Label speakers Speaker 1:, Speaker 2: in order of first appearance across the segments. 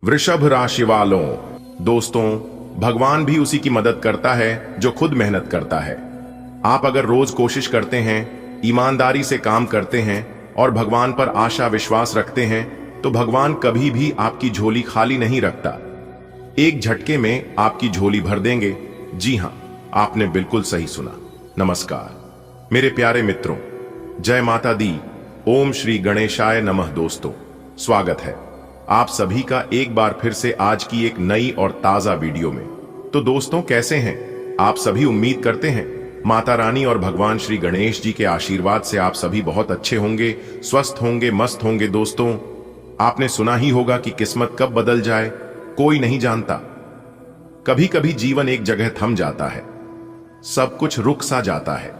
Speaker 1: वृषभ राशि वालों, दोस्तों, भगवान भी उसी की मदद करता है जो खुद मेहनत करता है। आप अगर रोज कोशिश करते हैं, ईमानदारी से काम करते हैं और भगवान पर आशा विश्वास रखते हैं तो भगवान कभी भी आपकी झोली खाली नहीं रखता। एक झटके में आपकी झोली भर देंगे। जी हां, आपने बिल्कुल सही सुना। नमस्कार मेरे प्यारे मित्रों, जय माता दी। ओम श्री गणेशाय नमः। दोस्तों, स्वागत है आप सभी का एक बार फिर से आज की एक नई और ताजा वीडियो में। तो दोस्तों, कैसे हैं आप सभी? उम्मीद करते हैं माता रानी और भगवान श्री गणेश जी के आशीर्वाद से आप सभी बहुत अच्छे होंगे, स्वस्थ होंगे, मस्त होंगे। दोस्तों, आपने सुना ही होगा कि किस्मत कब बदल जाए कोई नहीं जानता। कभी कभी जीवन एक जगह थम जाता है, सब कुछ रुक सा जाता है,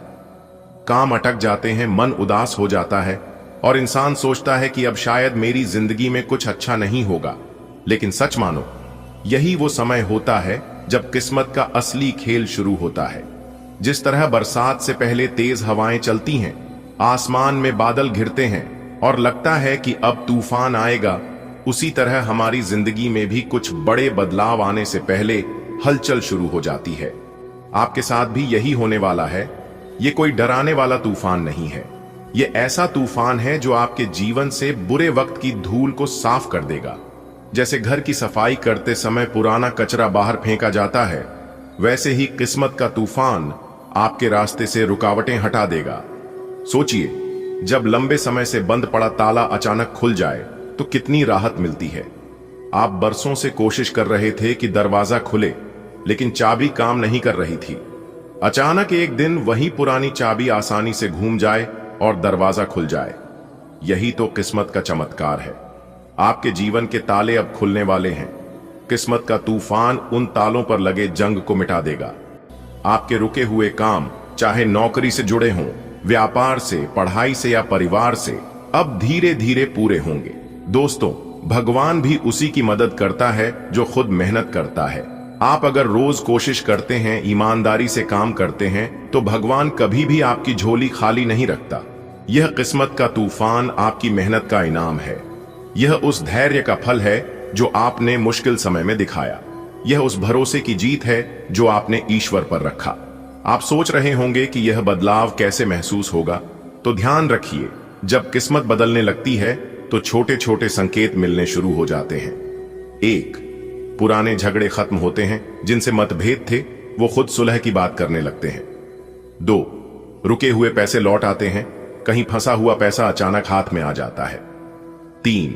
Speaker 1: काम अटक जाते हैं, मन उदास हो जाता है और इंसान सोचता है कि अब शायद मेरी जिंदगी में कुछ अच्छा नहीं होगा। लेकिन सच मानो, यही वो समय होता है जब किस्मत का असली खेल शुरू होता है। जिस तरह बरसात से पहले तेज हवाएं चलती हैं, आसमान में बादल घिरते हैं और लगता है कि अब तूफान आएगा, उसी तरह हमारी जिंदगी में भी कुछ बड़े बदलाव आने से पहले हलचल शुरू हो जाती है। आपके साथ भी यही होने वाला है। ये कोई डराने वाला तूफान नहीं है, ये ऐसा तूफान है जो आपके जीवन से बुरे वक्त की धूल को साफ कर देगा। जैसे घर की सफाई करते समय पुराना कचरा बाहर फेंका जाता है, वैसे ही किस्मत का तूफान आपके रास्ते से रुकावटें हटा देगा। सोचिए, जब लंबे समय से बंद पड़ा ताला अचानक खुल जाए तो कितनी राहत मिलती है। आप बरसों से कोशिश कर रहे थे कि दरवाजा खुले, लेकिन चाबी काम नहीं कर रही थी। अचानक एक दिन वही पुरानी चाबी आसानी से घूम जाए और दरवाजा खुल जाए। यही तो किस्मत का चमत्कार है। आपके जीवन के ताले अब खुलने वाले हैं। किस्मत का तूफान उन तालों पर लगे जंग को मिटा देगा। आपके रुके हुए काम, चाहे नौकरी से जुड़े हों, व्यापार से, पढ़ाई से या परिवार से, अब धीरे धीरे पूरे होंगे। दोस्तों, भगवान भी उसी की मदद करता है जो खुद मेहनत करता है। आप अगर रोज कोशिश करते हैं, ईमानदारी से काम करते हैं तो भगवान कभी भी आपकी झोली खाली नहीं रखता। यह किस्मत का तूफान आपकी मेहनत का इनाम है। यह उस धैर्य का फल है जो आपने मुश्किल समय में दिखाया। यह उस भरोसे की जीत है जो आपने ईश्वर पर रखा। आप सोच रहे होंगे कि यह बदलाव कैसे महसूस होगा, तो ध्यान रखिए, जब किस्मत बदलने लगती है तो छोटे छोटे संकेत मिलने शुरू हो जाते हैं। 1. पुराने झगड़े खत्म होते हैं, जिनसे मतभेद थे वो खुद सुलह की बात करने लगते हैं। 2. रुके हुए पैसे लौट आते हैं, कहीं फंसा हुआ पैसा अचानक हाथ में आ जाता है। 3.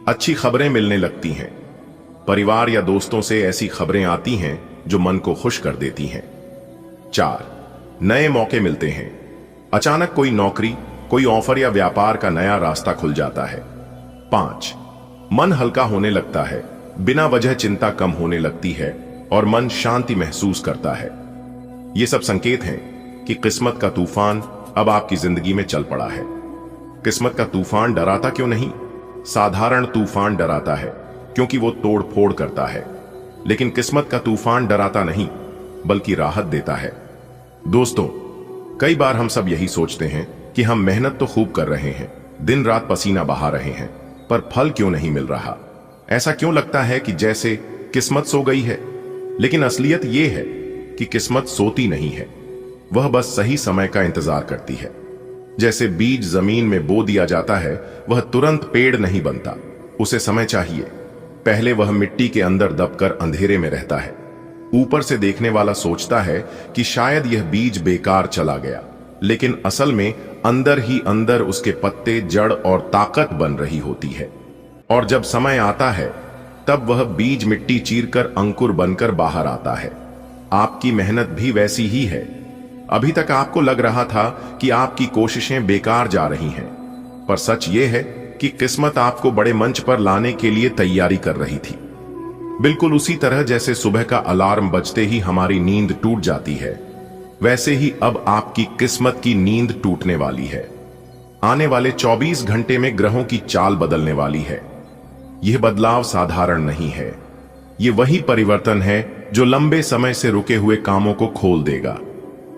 Speaker 1: अच्छी खबरें मिलने लगती हैं, परिवार या दोस्तों से ऐसी खबरें आती हैं जो मन को खुश कर देती हैं। 4. नए मौके मिलते हैं, अचानक कोई नौकरी, कोई ऑफर या व्यापार का नया रास्ता खुल जाता है। 5. मन हल्का होने लगता है, बिना वजह चिंता कम होने लगती है और मन शांति महसूस करता है। ये सब संकेत हैं कि किस्मत का तूफान अब आपकी जिंदगी में चल पड़ा है। किस्मत का तूफान डराता क्यों नहीं? साधारण तूफान डराता है क्योंकि वो तोड़ फोड़ करता है, लेकिन किस्मत का तूफान डराता नहीं बल्कि राहत देता है। दोस्तों, कई बार हम सब यही सोचते हैं कि हम मेहनत तो खूब कर रहे हैं, दिन रात पसीना बहा रहे हैं, पर फल क्यों नहीं मिल रहा। ऐसा क्यों लगता है कि जैसे किस्मत सो गई है, लेकिन असलियत यह है कि किस्मत सोती नहीं है, वह बस सही समय का इंतजार करती है। जैसे बीज जमीन में बो दिया जाता है, वह तुरंत पेड़ नहीं बनता, उसे समय चाहिए। पहले वह मिट्टी के अंदर दबकर अंधेरे में रहता है। ऊपर से देखने वाला सोचता है कि शायद यह बीज बेकार चला गया, लेकिन असल में अंदर ही अंदर उसके पत्ते, जड़ और ताकत बन रही होती है। और जब समय आता है तब वह बीज मिट्टी चीरकर अंकुर बनकर बाहर आता है। आपकी मेहनत भी वैसी ही है। अभी तक आपको लग रहा था कि आपकी कोशिशें बेकार जा रही हैं, पर सच ये है कि किस्मत आपको बड़े मंच पर लाने के लिए तैयारी कर रही थी। बिल्कुल उसी तरह जैसे सुबह का अलार्म बजते ही हमारी नींद टूट जाती है, वैसे ही अब आपकी किस्मत की नींद टूटने वाली है। आने वाले 24 घंटे में ग्रहों की चाल बदलने वाली है। यह बदलाव साधारण नहीं है, यह वही परिवर्तन है जो लंबे समय से रुके हुए कामों को खोल देगा।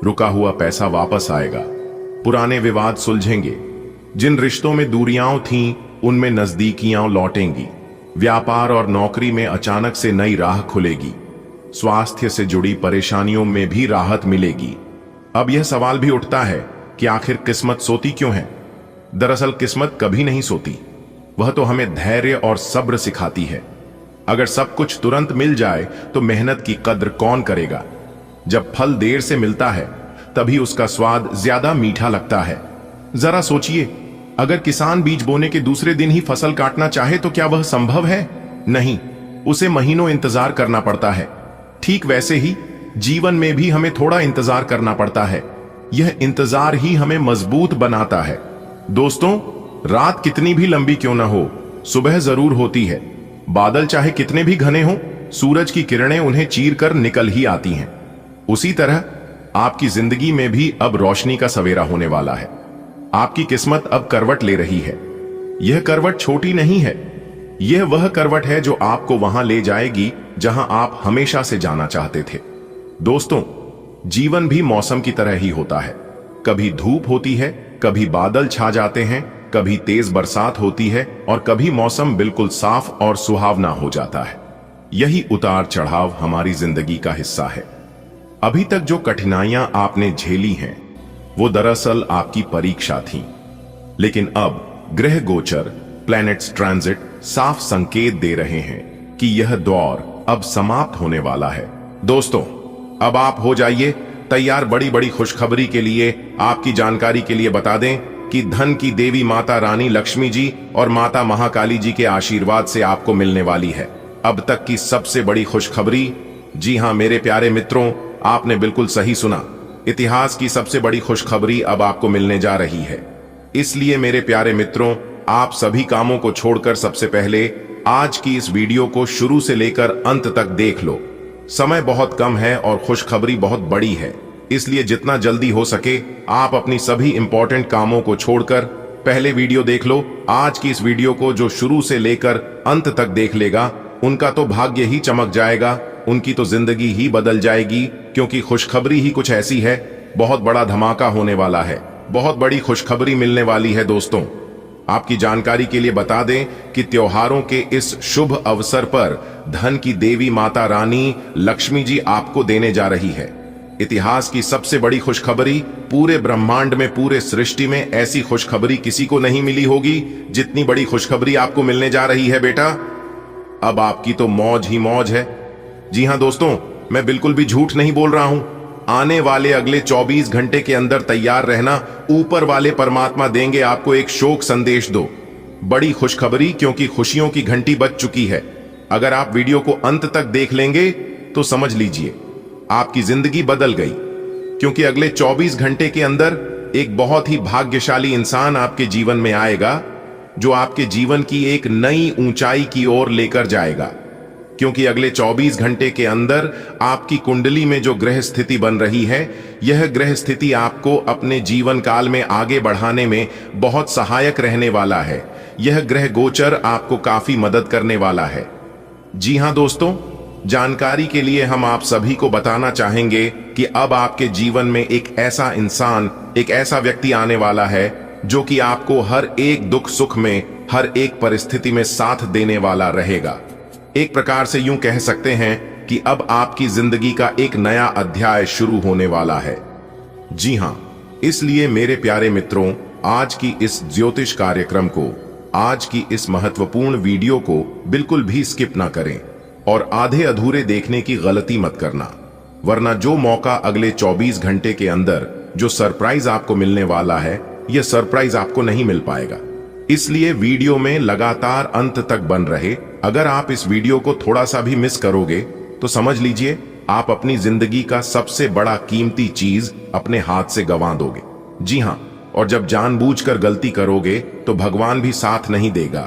Speaker 1: रुका हुआ पैसा वापस आएगा, पुराने विवाद सुलझेंगे, जिन रिश्तों में दूरियां थीं उनमें नजदीकियां लौटेंगी, व्यापार और नौकरी में अचानक से नई राह खुलेगी। स्वास्थ्य से जुड़ी परेशानियों में भी राहत मिलेगी। अब यह सवाल भी उठता है कि आखिर किस्मत सोती क्यों है? दरअसल किस्मत कभी नहीं सोती, वह तो हमें धैर्य और सब्र सिखाती है। अगर सब कुछ तुरंत मिल जाए तो मेहनत की कद्र कौन करेगा? जब फल देर से मिलता है तभी उसका स्वाद ज्यादा मीठा लगता है। जरा सोचिए, अगर किसान बीज बोने के दूसरे दिन ही फसल काटना चाहे तो क्या वह संभव है? नहीं, उसे महीनों इंतजार करना पड़ता है। ठीक वैसे ही जीवन में भी हमें थोड़ा इंतजार करना पड़ता है। यह इंतजार ही हमें मजबूत बनाता है। दोस्तों, रात कितनी भी लंबी क्यों ना हो, सुबह जरूर होती है। बादल चाहे कितने भी घने हों, सूरज की किरणें उन्हें चीर कर निकल ही आती हैं। उसी तरह आपकी जिंदगी में भी अब रोशनी का सवेरा होने वाला है। आपकी किस्मत अब करवट ले रही है। यह करवट छोटी नहीं है, यह वह करवट है जो आपको वहां ले जाएगी जहां आप हमेशा से जाना चाहते थे। दोस्तों, जीवन भी मौसम की तरह ही होता है। कभी धूप होती है, कभी बादल छा जाते हैं, कभी तेज बरसात होती है और कभी मौसम बिल्कुल साफ और सुहावना हो जाता है। यही उतार चढ़ाव हमारी जिंदगी का हिस्सा है। अभी तक जो कठिनाइयां आपने झेली हैं वो दरअसल आपकी परीक्षा थी, लेकिन अब ग्रह गोचर, प्लैनेट्स ट्रांजिट साफ संकेत दे रहे हैं कि यह दौर अब समाप्त होने वाला है। दोस्तों, अब आप हो जाइए तैयार बड़ी बड़ी खुशखबरी के लिए। आपकी जानकारी के लिए बता दें कि धन की देवी माता रानी लक्ष्मी जी और माता महाकाली जी के आशीर्वाद से आपको मिलने वाली है अब तक की सबसे बड़ी खुशखबरी। जी हां मेरे प्यारे मित्रों, आपने बिल्कुल सही सुना। इतिहास की सबसे बड़ी खुशखबरी अब आपको मिलने जा रही है। इसलिए मेरे प्यारे मित्रों, आप सभी कामों को छोड़कर सबसे पहले आज की इस वीडियो को शुरू से लेकर अंत तक देख लो। समय बहुत कम है और खुशखबरी बहुत बड़ी है, इसलिए जितना जल्दी हो सके आप अपनी सभी इंपॉर्टेंट कामों को छोड़कर पहले वीडियो देख लो। आज की इस वीडियो को जो शुरू से लेकर अंत तक देख लेगा उनका तो भाग्य ही चमक जाएगा, उनकी तो जिंदगी ही बदल जाएगी, क्योंकि खुशखबरी ही कुछ ऐसी है, बहुत बड़ा धमाका होने वाला है, बहुत बड़ी खुशखबरी मिलने वाली है। दोस्तों, आपकी जानकारी के लिए बता दें कि त्योहारों के इस शुभ अवसर पर धन की देवी माता रानी लक्ष्मी जी आपको देने जा रही है इतिहास की सबसे बड़ी खुशखबरी। पूरे ब्रह्मांड में, पूरे सृष्टि में ऐसी खुशखबरी किसी को नहीं मिली होगी जितनी बड़ी खुशखबरी आपको मिलने जा रही है। बेटा, अब आपकी तो मौज ही मौज है। जी हां दोस्तों, मैं बिल्कुल भी झूठ नहीं बोल रहा हूं। आने वाले अगले 24 घंटे के अंदर तैयार रहना, ऊपर वाले परमात्मा देंगे आपको एक शोक संदेश दो। बड़ी खुशखबरी, क्योंकि खुशियों की घंटी बज चुकी है। अगर आप वीडियो को अंत तक देख लेंगे तो समझ लीजिए आपकी जिंदगी बदल गई, क्योंकि अगले 24 घंटे के अंदर एक बहुत ही भाग्यशाली इंसान आपके जीवन में आएगा जो आपके जीवन की एक नई ऊंचाई की ओर लेकर जाएगा। क्योंकि अगले 24 घंटे के अंदर आपकी कुंडली में जो ग्रह स्थिति बन रही है, यह ग्रह स्थिति आपको अपने जीवन काल में आगे बढ़ाने में बहुत सहायक रहने वाला है। यह ग्रह गोचर आपको काफी मदद करने वाला है। जी हां दोस्तों, जानकारी के लिए हम आप सभी को बताना चाहेंगे कि अब आपके जीवन में एक ऐसा इंसान, एक ऐसा व्यक्ति आने वाला है जो कि आपको हर एक दुख सुख में, हर एक परिस्थिति में साथ देने वाला रहेगा। एक प्रकार से यूं कह सकते हैं कि अब आपकी जिंदगी का एक नया अध्याय शुरू होने वाला है। जी हां, इसलिए मेरे प्यारे मित्रों, आज की इस ज्योतिष कार्यक्रम को, आज की इस महत्वपूर्ण वीडियो को बिल्कुल भी स्किप ना करें और आधे अधूरे देखने की गलती मत करना, वरना जो मौका अगले 24 घंटे के अंदर जो सरप्राइज आपको मिलने वाला है, यह सरप्राइज आपको नहीं मिल पाएगा। इसलिए वीडियो में लगातार अंत तक बन रहे। अगर आप इस वीडियो को थोड़ा सा भी मिस करोगे तो समझ लीजिए आप अपनी जिंदगी का सबसे बड़ा कीमती चीज अपने हाथ से गंवा दोगे। जी हां, और जब जानबूझकर गलती करोगे तो भगवान भी साथ नहीं देगा,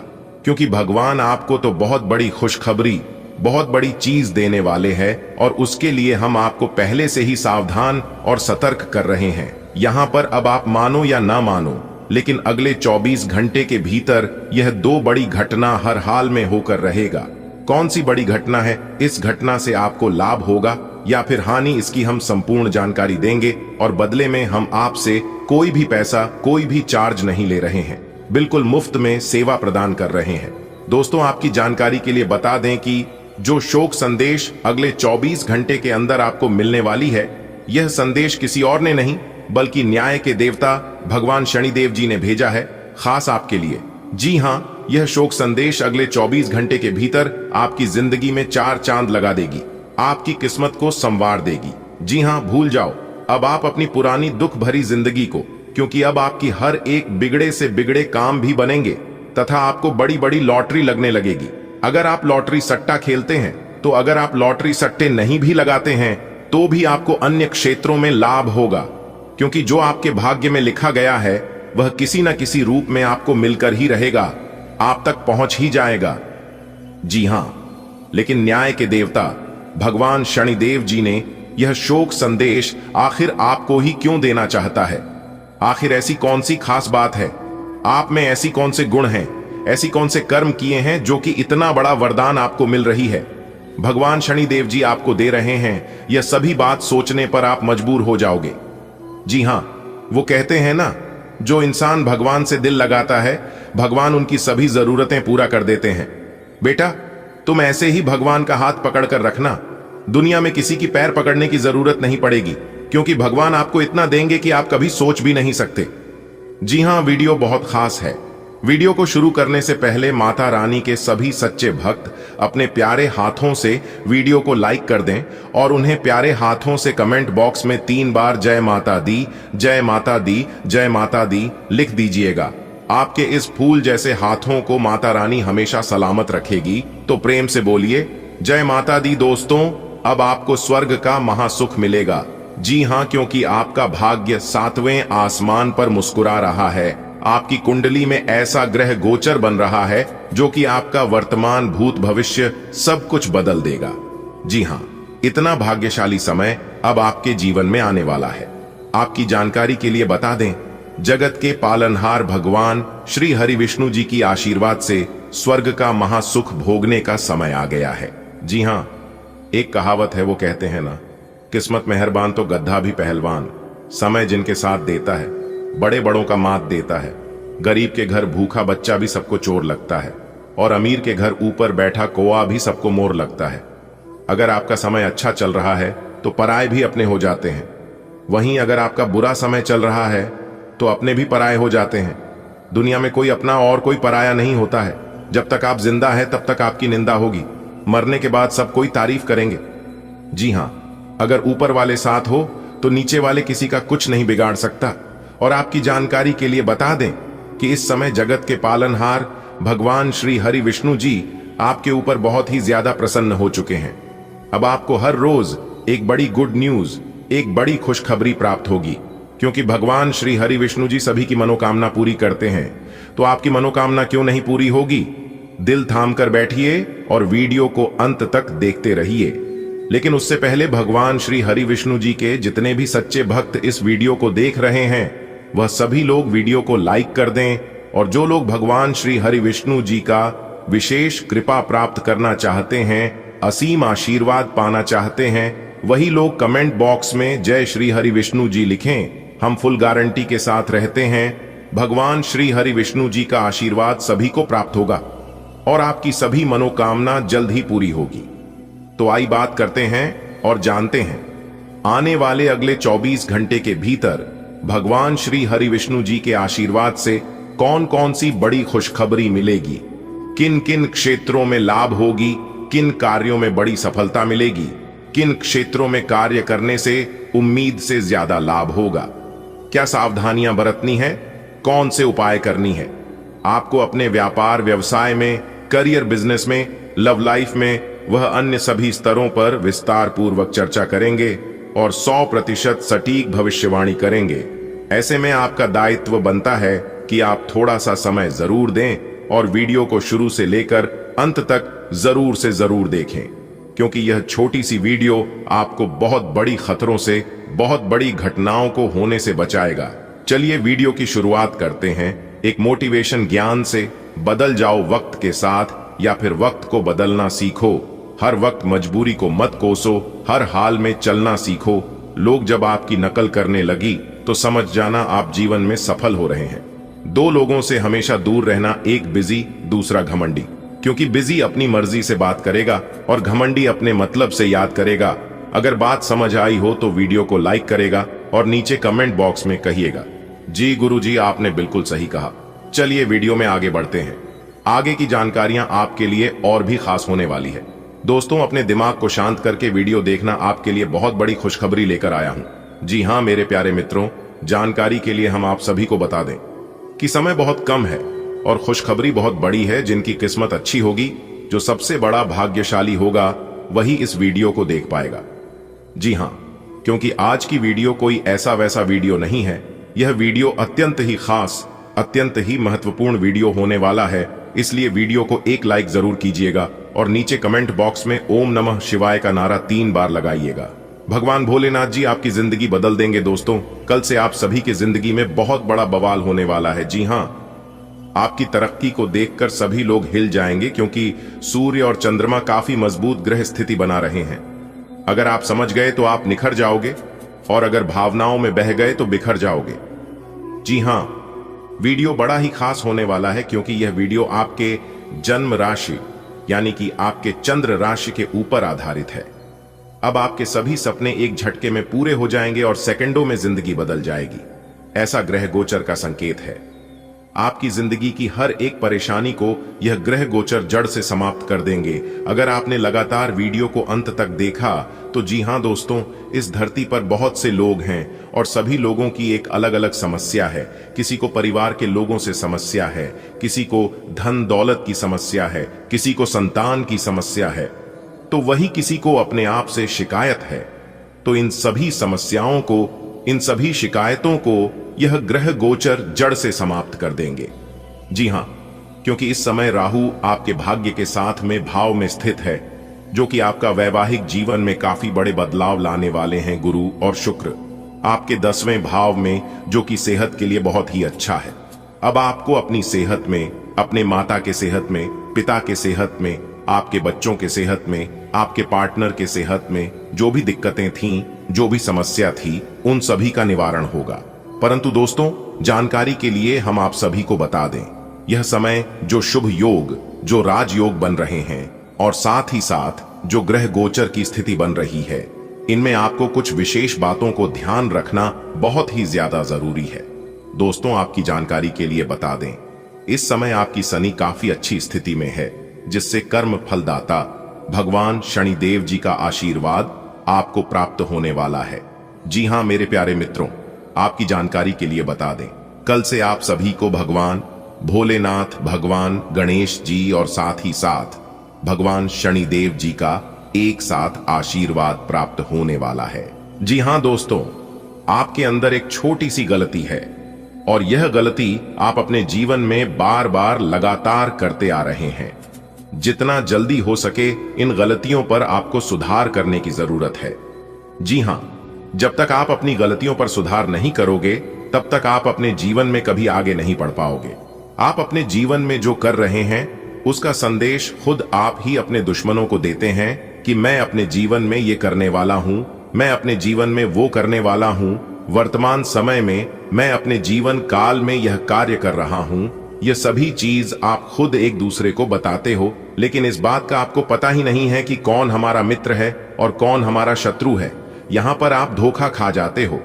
Speaker 1: क्योंकि भगवान आपको तो बहुत बड़ी खुशखबरी, बहुत बड़ी चीज देने वाले हैं और उसके लिए हम आपको पहले से ही सावधान और सतर्क कर रहे हैं। यहां पर अब आप मानो या ना मानो, लेकिन अगले 24 घंटे के भीतर यह दो बड़ी घटना हर हाल में होकर रहेगा। कौन सी बड़ी घटना है, इस घटना से आपको लाभ होगा या फिर हानि, इसकी हम संपूर्ण जानकारी देंगे और बदले में हम आपसे कोई भी पैसा, कोई भी चार्ज नहीं ले रहे हैं, बिल्कुल मुफ्त में सेवा प्रदान कर रहे हैं। दोस्तों, आपकी जानकारी के लिए बता दें कि जो शोक संदेश अगले 24 घंटे के अंदर आपको मिलने वाली है, यह संदेश किसी और ने नहीं बल्कि न्याय के देवता भगवान शनिदेव जी ने भेजा है, खास आपके लिए। जी हां, यह शोक संदेश अगले 24 घंटे के भीतर आपकी जिंदगी में 4 चांद लगा देगी, आपकी किस्मत को संवार देगी। जी हां, भूल जाओ अब आप अपनी पुरानी दुख भरी जिंदगी को, क्योंकि अब आपकी हर एक बिगड़े से बिगड़े काम भी बनेंगे तथा आपको बड़ी बड़ी लॉटरी लगने लगेगी। अगर आप लॉटरी सट्टा खेलते हैं तो, अगर आप लॉटरी सट्टे नहीं भी लगाते हैं तो भी आपको अन्य क्षेत्रों में लाभ होगा, क्योंकि जो आपके भाग्य में लिखा गया है वह किसी न किसी रूप में आपको मिलकर ही रहेगा, आप तक पहुंच ही जाएगा। जी हां, लेकिन न्याय के देवता भगवान शनिदेव जी ने यह शोक संदेश आखिर आपको ही क्यों देना चाहता है? आखिर ऐसी कौन सी खास बात है? आप में ऐसी कौन से गुण हैं, ऐसी कौन से कर्म किए हैं जो कि इतना बड़ा वरदान आपको मिल रही है? भगवान शनिदेव जी आपको दे रहे हैं, यह सभी बात सोचने पर आप मजबूर हो जाओगे। जी हां, वो कहते हैं ना, जो इंसान भगवान से दिल लगाता है, भगवान उनकी सभी जरूरतें पूरा कर देते हैं। बेटा, तुम ऐसे ही भगवान का हाथ पकड़कर रखना, दुनिया में किसी की पैर पकड़ने की जरूरत नहीं पड़ेगी, क्योंकि भगवान आपको इतना देंगे कि आप कभी सोच भी नहीं सकते। जी हां, वीडियो बहुत खास है। वीडियो को शुरू करने से पहले माता रानी के सभी सच्चे भक्त अपने प्यारे हाथों से वीडियो को लाइक कर दें और उन्हें प्यारे हाथों से कमेंट बॉक्स में 3 बार जय माता दी, जय माता दी, जय माता दी लिख दीजिएगा। आपके इस फूल जैसे हाथों को माता रानी हमेशा सलामत रखेगी। तो प्रेम से बोलिए जय माता दी। दोस्तों, अब आपको स्वर्ग का महासुख मिलेगा। जी हां, क्योंकि आपका भाग्य 7वें आसमान पर मुस्कुरा रहा है। आपकी कुंडली में ऐसा ग्रह गोचर बन रहा है जो कि आपका वर्तमान, भूत, भविष्य सब कुछ बदल देगा। जी हां, इतना भाग्यशाली समय अब आपके जीवन में आने वाला है। आपकी जानकारी के लिए बता दें, जगत के पालनहार भगवान श्री हरि विष्णु जी की आशीर्वाद से स्वर्ग का महासुख भोगने का समय आ गया है। जी हां, एक कहावत है, वो कहते हैं ना, किस्मत मेहरबान तो गद्दा भी पहलवान। समय जिनके साथ देता है, बड़े बड़ों का मात देता है। गरीब के घर भूखा बच्चा भी सबको चोर लगता है, और अमीर के घर ऊपर बैठा कौआ भी सबको मोर लगता है। अगर आपका समय अच्छा चल रहा है तो पराये भी अपने हो जाते हैं, वहीं अगर आपका बुरा समय चल रहा है तो अपने भी पराये हो जाते हैं। दुनिया में कोई अपना और कोई पराया नहीं होता है। जब तक आप जिंदा हैं तब तक आपकी निंदा होगी, मरने के बाद सब कोई तारीफ करेंगे। जी हां, अगर ऊपर वाले साथ हो तो नीचे वाले किसी का कुछ नहीं बिगाड़ सकता। और आपकी जानकारी के लिए बता दें कि इस समय जगत के पालनहार भगवान श्री हरि विष्णु जी आपके ऊपर बहुत ही ज्यादा प्रसन्न हो चुके हैं। अब आपको हर रोज एक बड़ी गुड न्यूज, एक बड़ी खुशखबरी प्राप्त होगी, क्योंकि भगवान श्री हरि विष्णु जी सभी की मनोकामना पूरी करते हैं। तो आपकी मनोकामना क्यों नहीं पूरी होगी? दिल थाम कर बैठिए और वीडियो को अंत तक देखते रहिए। लेकिन उससे पहले भगवान श्री हरि विष्णु जी के जितने भी सच्चे भक्त इस वीडियो को देख रहे हैं, वह सभी लोग वीडियो को लाइक कर दें। और जो लोग भगवान श्री हरि विष्णु जी का विशेष कृपा प्राप्त करना चाहते हैं, असीम आशीर्वाद पाना चाहते हैं, वही लोग कमेंट बॉक्स में जय श्री हरि विष्णु जी लिखें। हम फुल गारंटी के साथ रहते हैं, भगवान श्री हरि विष्णु जी का आशीर्वाद सभी को प्राप्त होगा और आपकी सभी मनोकामना जल्द ही पूरी होगी। तो आई बात करते हैं और जानते हैं, आने वाले अगले 24 घंटे के भीतर भगवान श्री हरि विष्णु जी के आशीर्वाद से कौन कौन सी बड़ी खुशखबरी मिलेगी, किन किन क्षेत्रों में लाभ होगी, किन कार्यों में बड़ी सफलता मिलेगी, किन क्षेत्रों में कार्य करने से उम्मीद से ज्यादा लाभ होगा, क्या सावधानियां बरतनी है, कौन से उपाय करनी है। आपको अपने व्यापार व्यवसाय में, करियर बिजनेस में, लव लाइफ में, वह अन्य सभी स्तरों पर विस्तार पूर्वक चर्चा करेंगे और 100% सटीक भविष्यवाणी करेंगे। ऐसे में आपका दायित्व बनता है कि आप थोड़ा सा समय जरूर दें और वीडियो को शुरू से लेकर अंत तक जरूर से जरूर देखें, क्योंकि यह छोटी सी वीडियो आपको बहुत बड़ी खतरों से, बहुत बड़ी घटनाओं को होने से बचाएगा। चलिए वीडियो की शुरुआत करते हैं एक मोटिवेशन ज्ञान से। बदल जाओ वक्त के साथ, या फिर वक्त को बदलना सीखो। हर वक्त मजबूरी को मत कोसो, हर हाल में चलना सीखो। लोग जब आपकी नकल करने लगी तो समझ जाना आप जीवन में सफल हो रहे हैं। 2 लोगों से हमेशा दूर रहना, एक बिजी, दूसरा घमंडी। क्योंकि बिजी अपनी मर्जी से बात करेगा और घमंडी अपने मतलब से याद करेगा। अगर बात समझ आई हो तो वीडियो को लाइक करेगा और नीचे कमेंट बॉक्स में कहिएगा, जी गुरुजी आपने बिल्कुल सही कहा। चलिए वीडियो में आगे बढ़ते हैं। आगे की जानकारियां आपके लिए और भी खास होने वाली है। दोस्तों, अपने दिमाग को शांत करके वीडियो देखना, आपके लिए बहुत बड़ी खुशखबरी लेकर आया हूं। जी हां मेरे प्यारे मित्रों, जानकारी के लिए हम आप सभी को बता दें कि समय बहुत कम है और खुशखबरी बहुत बड़ी है। जिनकी किस्मत अच्छी होगी, जो सबसे बड़ा भाग्यशाली होगा, वही इस वीडियो को देख पाएगा। जी हां, क्योंकि आज की वीडियो कोई ऐसा वैसा वीडियो नहीं है। यह वीडियो अत्यंत ही खास, अत्यंत ही महत्वपूर्ण वीडियो होने वाला है। इसलिए वीडियो को एक लाइक जरूर कीजिएगा और नीचे कमेंट बॉक्स में ओम नमः शिवाय का नारा 3 बार लगाइएगा। भगवान भोलेनाथ जी आपकी जिंदगी बदल देंगे। दोस्तों, कल से आप सभी की जिंदगी में बहुत बड़ा बवाल होने वाला है। जी हां, आपकी तरक्की को देखकर सभी लोग हिल जाएंगे, क्योंकि सूर्य और चंद्रमा काफी मजबूत ग्रह स्थिति बना रहे हैं। अगर आप समझ गए तो आप निखर जाओगे, और अगर भावनाओं में बह गए तो बिखर जाओगे। जी हां, वीडियो बड़ा ही खास होने वाला है, क्योंकि यह वीडियो आपके जन्म राशि यानी कि आपके चंद्र राशि के ऊपर आधारित है। अब आपके सभी सपने एक झटके में पूरे हो जाएंगे और सेकंडों में जिंदगी बदल जाएगी। ऐसा ग्रह गोचर का संकेत है। आपकी जिंदगी की हर एक परेशानी को यह ग्रह गोचर जड़ से समाप्त कर देंगे। अगर आपने लगातार वीडियो को अंत तक देखा तो जी हां दोस्तों, इस धरती पर बहुत से लोग हैं और सभी लोगों की एक अलग अलग समस्या है। किसी को परिवार के लोगों से समस्या है, किसी को धन दौलत की समस्या है, किसी को संतान की समस्या है, तो वही किसी को अपने आप से शिकायत है। तो इन सभी समस्याओं को, इन सभी शिकायतों को यह ग्रह गोचर जड़ से समाप्त कर देंगे। जी हां, क्योंकि इस समय राहु आपके भाग्य के साथ में भाव में स्थित है, जो कि आपका वैवाहिक जीवन में काफी बड़े बदलाव लाने वाले हैं। गुरु और शुक्र आपके 10वें भाव में, जो कि सेहत के लिए बहुत ही अच्छा है। अब आपको अपनी सेहत में, अपने माता के सेहत में, पिता के सेहत में, आपके बच्चों के सेहत में, आपके पार्टनर के सेहत में जो भी दिक्कतें थीं, जो भी समस्या थी, उन सभी का निवारण होगा। परंतु दोस्तों, जानकारी के लिए हम आप सभी को बता दें, यह समय जो शुभ योग, जो राजयोग बन रहे हैं और साथ ही साथ जो ग्रह गोचर की स्थिति बन रही है, इनमें आपको कुछ विशेष बातों को ध्यान रखना बहुत ही ज्यादा जरूरी है। दोस्तों, आपकी जानकारी के लिए बता दें, इस समय आपकी शनि काफी अच्छी स्थिति में है, जिससे कर्म फलदाता भगवान शनिदेव जी का आशीर्वाद आपको प्राप्त होने वाला है। जी हां मेरे प्यारे मित्रों, आपकी जानकारी के लिए बता दें, कल से आप सभी को भगवान भोलेनाथ, भगवान गणेश जी और साथ ही साथ भगवान शनिदेव जी का एक साथ आशीर्वाद प्राप्त होने वाला है। जी हां दोस्तों, आपके अंदर एक छोटी सी गलती है और यह गलती आप अपने जीवन में बार बार लगातार करते आ रहे हैं। जितना जल्दी हो सके इन गलतियों पर आपको सुधार करने की जरूरत है। जी हां, जब तक आप अपनी गलतियों पर सुधार नहीं करोगे, तब तक आप अपने जीवन में कभी आगे नहीं बढ़ पाओगे। आप अपने जीवन में जो कर रहे हैं, उसका संदेश खुद आप ही अपने दुश्मनों को देते हैं कि मैं अपने जीवन में ये करने वाला हूं, मैं अपने जीवन में वो करने वाला हूं, वर्तमान समय में मैं अपने जीवन काल में यह कार्य कर रहा हूं। यह सभी चीज आप खुद एक दूसरे को बताते हो, लेकिन इस बात का आपको पता ही नहीं है कि कौन हमारा मित्र है और कौन हमारा शत्रु है। यहां पर आप धोखा खा जाते हो।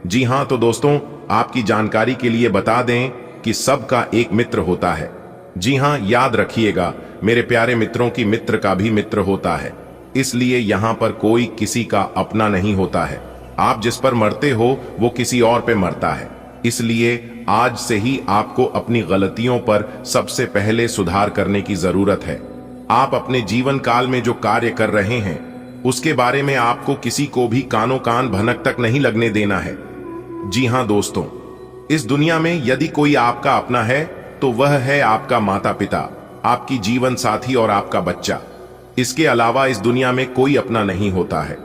Speaker 1: जी हां, तो दोस्तों, आपकी जानकारी के लिए बता दें कि सबका एक मित्र होता है। जी हां, याद रखिएगा मेरे प्यारे मित्रों की मित्र का भी मित्र होता है। इसलिए यहां पर कोई किसी का अपना नहीं होता है। आप जिस पर मरते हो वो किसी और पे मरता है। इसलिए आज से ही आपको अपनी गलतियों पर सबसे पहले सुधार करने की जरूरत है। आप अपने जीवन काल में जो कार्य कर रहे हैं, उसके बारे में आपको किसी को भी कानो कान भनक तक नहीं लगने देना है। जी हां दोस्तों, इस दुनिया में यदि कोई आपका अपना है तो वह है आपका माता पिता, आपकी जीवन साथी और आपका बच्चा। इसके अलावा इस दुनिया में कोई अपना नहीं होता है।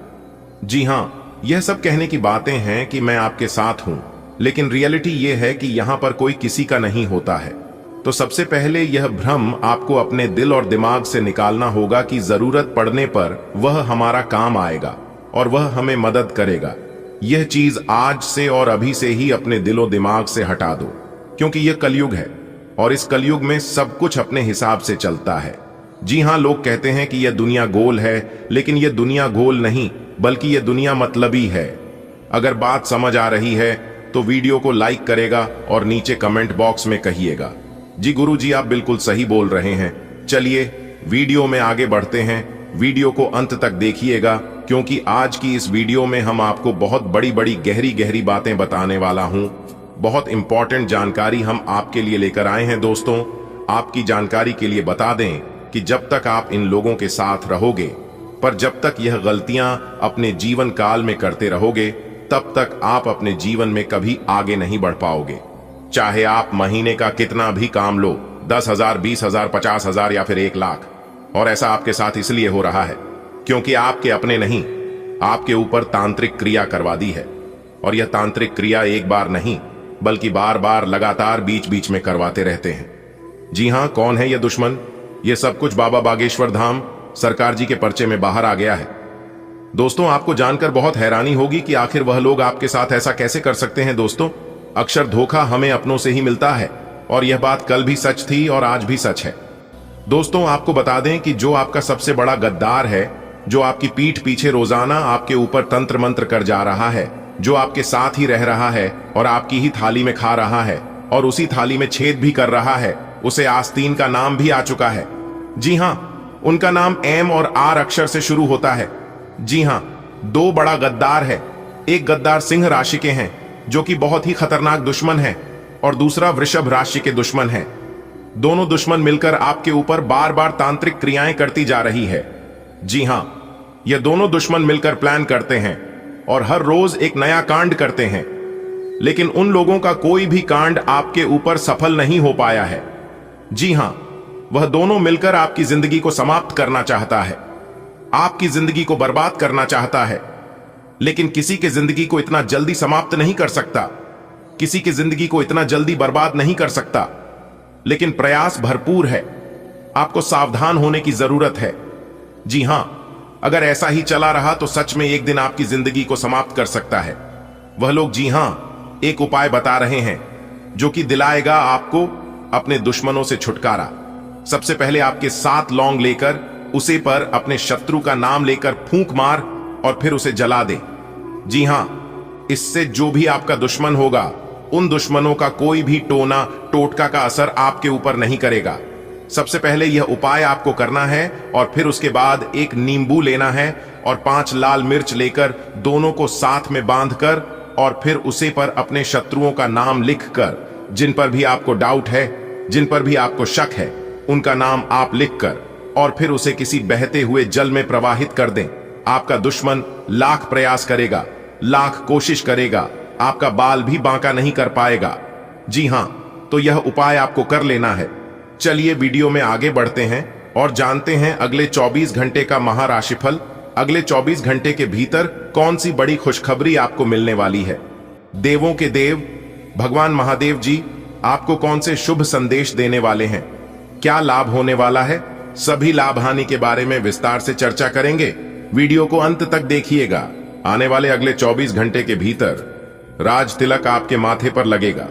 Speaker 1: जी हां, यह सब कहने की बातें हैं कि मैं आपके साथ हूं, लेकिन रियलिटी यह है कि यहां पर कोई किसी का नहीं होता है। तो सबसे पहले यह भ्रम आपको अपने दिल और दिमाग से निकालना होगा कि जरूरत पड़ने पर वह हमारा काम आएगा और वह हमें मदद करेगा। यह चीज आज से और अभी से ही अपने दिलो दिमाग से हटा दो, क्योंकि यह कलयुग है और इस कलयुग में सब कुछ अपने हिसाब से चलता है। जी हाँ, लोग कहते हैं कि यह दुनिया गोल है, लेकिन यह दुनिया गोल नहीं बल्कि यह दुनिया मतलबी है। अगर बात समझ आ रही है तो वीडियो को लाइक करेगा और नीचे कमेंट बॉक्स में कहिएगा जी गुरु जी आप बिल्कुल सही बोल रहे हैं। चलिए वीडियो में आगे बढ़ते हैं। वीडियो को अंत तक देखिएगा, क्योंकि आज की इस वीडियो में हम आपको बहुत बड़ी बड़ी गहरी गहरी बातें बताने वाला हूं। बहुत इंपॉर्टेंट जानकारी हम आपके लिए लेकर आए हैं। दोस्तों, आपकी जानकारी के लिए बता दें कि जब तक आप इन लोगों के साथ रहोगे, पर जब तक यह गलतियां अपने जीवन काल में करते रहोगे, तब तक आप अपने जीवन में कभी आगे नहीं बढ़ पाओगे। चाहे आप महीने का कितना भी काम लो, 10,000, 20,000, 50,000 या फिर 1 लाख, और ऐसा आपके साथ इसलिए हो रहा है क्योंकि आपके अपने नहीं, आपके ऊपर तांत्रिक क्रिया करवा दी है। और यह तांत्रिक क्रिया एक बार नहीं बल्कि बार बार लगातार बीच बीच में करवाते रहते हैं। जी हां, कौन है यह दुश्मन? यह सब कुछ बाबा बागेश्वर धाम सरकार जी के पर्चे में बाहर आ गया है। दोस्तों, आपको जानकर बहुत हैरानी होगी कि आखिर वह लोग आपके साथ ऐसा कैसे कर सकते हैं। दोस्तों, अक्सर धोखा हमें अपनों से ही मिलता है, और यह बात कल भी सच थी और आज भी सच है। दोस्तों, आपको बता दें कि जो आपका सबसे बड़ा गद्दार है, जो आपकी पीठ पीछे रोजाना आपके ऊपर तंत्र मंत्र कर जा रहा है, जो आपके साथ ही रह रहा है और आपकी ही थाली में खा रहा है और उसी थाली में छेद भी कर रहा है, उसे आस्तीन का नाम भी आ चुका है। जी हां, उनका नाम एम और आर अक्षर से शुरू होता है। जी हां, 2 बड़ा गद्दार है। एक गद्दार सिंह राशि के हैं, जो कि बहुत ही खतरनाक दुश्मन है, और दूसरा वृषभ राशि के दुश्मन है। दोनों दुश्मन मिलकर आपके ऊपर बार बार तांत्रिक क्रियाएं करती जा रही है। जी हां, यह दोनों दुश्मन मिलकर प्लान करते हैं और हर रोज एक नया कांड करते हैं, लेकिन उन लोगों का कोई भी कांड आपके ऊपर सफल नहीं हो पाया है। जी हां, वह दोनों मिलकर आपकी जिंदगी को समाप्त करना चाहता है, आपकी जिंदगी को बर्बाद करना चाहता है, लेकिन किसी की जिंदगी को इतना जल्दी समाप्त नहीं कर सकता, किसी की जिंदगी को इतना जल्दी बर्बाद नहीं कर सकता, लेकिन प्रयास भरपूर है। आपको सावधान होने की जरूरत है। जी हां, अगर ऐसा ही चला रहा तो सच में एक दिन आपकी जिंदगी को समाप्त कर सकता है। वह लोग, जी हां, एक उपाय बता रहे हैं जो कि दिलाएगा आपको अपने दुश्मनों से छुटकारा। सबसे पहले आपके 7 लौंग लेकर उसे पर अपने शत्रु का नाम लेकर फूंक मार और फिर उसे जला दे। जी हां, इससे जो भी आपका दुश्मन होगा, उन दुश्मनों का कोई भी टोना टोटका का असर आपके ऊपर नहीं करेगा। सबसे पहले यह उपाय आपको करना है, और फिर उसके बाद एक नींबू लेना है और 5 लाल मिर्च लेकर दोनों को साथ में बांधकर और फिर उसे पर अपने शत्रुओं का नाम लिखकर, जिन पर भी आपको डाउट है, जिन पर भी आपको शक है, उनका नाम आप लिखकर और फिर उसे किसी बहते हुए जल में प्रवाहित कर दें। आपका दुश्मन लाख प्रयास करेगा, लाख कोशिश करेगा, आपका बाल भी बांका नहीं कर पाएगा। जी हां, तो यह उपाय आपको कर लेना है। चलिए वीडियो में आगे बढ़ते हैं और जानते हैं अगले 24 घंटे का महाराशिफल। अगले 24 घंटे के भीतर कौन सी बड़ी खुशखबरी आपको मिलने वाली है। देवों के देव भगवान महादेव जी आपको कौन से शुभ संदेश देने वाले हैं, क्या लाभ होने वाला है, सभी लाभ हानि के बारे में विस्तार से चर्चा करेंगे। वीडियो को अंत तक देखिएगा। आने वाले अगले 24 घंटे के भीतर राज तिलक आपके माथे पर लगेगा।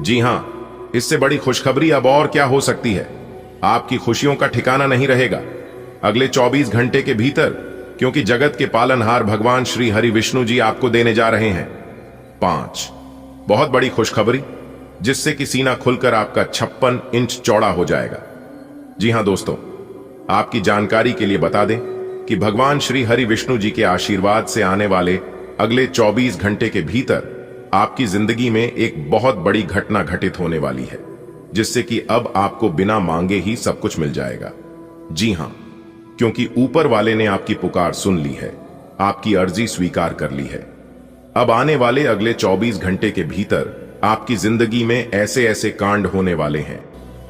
Speaker 1: जी हां, इससे बड़ी खुशखबरी अब और क्या हो सकती है। आपकी खुशियों का ठिकाना नहीं रहेगा अगले 24 घंटे के भीतर, क्योंकि जगत के पालनहार भगवान श्री हरि विष्णु जी आपको देने जा रहे हैं 5 बहुत बड़ी खुशखबरी, जिससे कि सीना खुलकर आपका 56 इंच चौड़ा हो जाएगा। जी हां दोस्तों, आपकी जानकारी के लिए बता दें कि भगवान श्री हरि विष्णु जी के आशीर्वाद से आने वाले अगले 24 घंटे के भीतर आपकी जिंदगी में एक बहुत बड़ी घटना घटित होने वाली है, जिससे कि अब आपको बिना मांगे ही सब कुछ मिल जाएगा। जी हां, क्योंकि ऊपर वाले ने आपकी पुकार सुन ली है, आपकी अर्जी स्वीकार कर ली है। अब आने वाले अगले 24 घंटे के भीतर आपकी जिंदगी में ऐसे ऐसे कांड होने वाले हैं,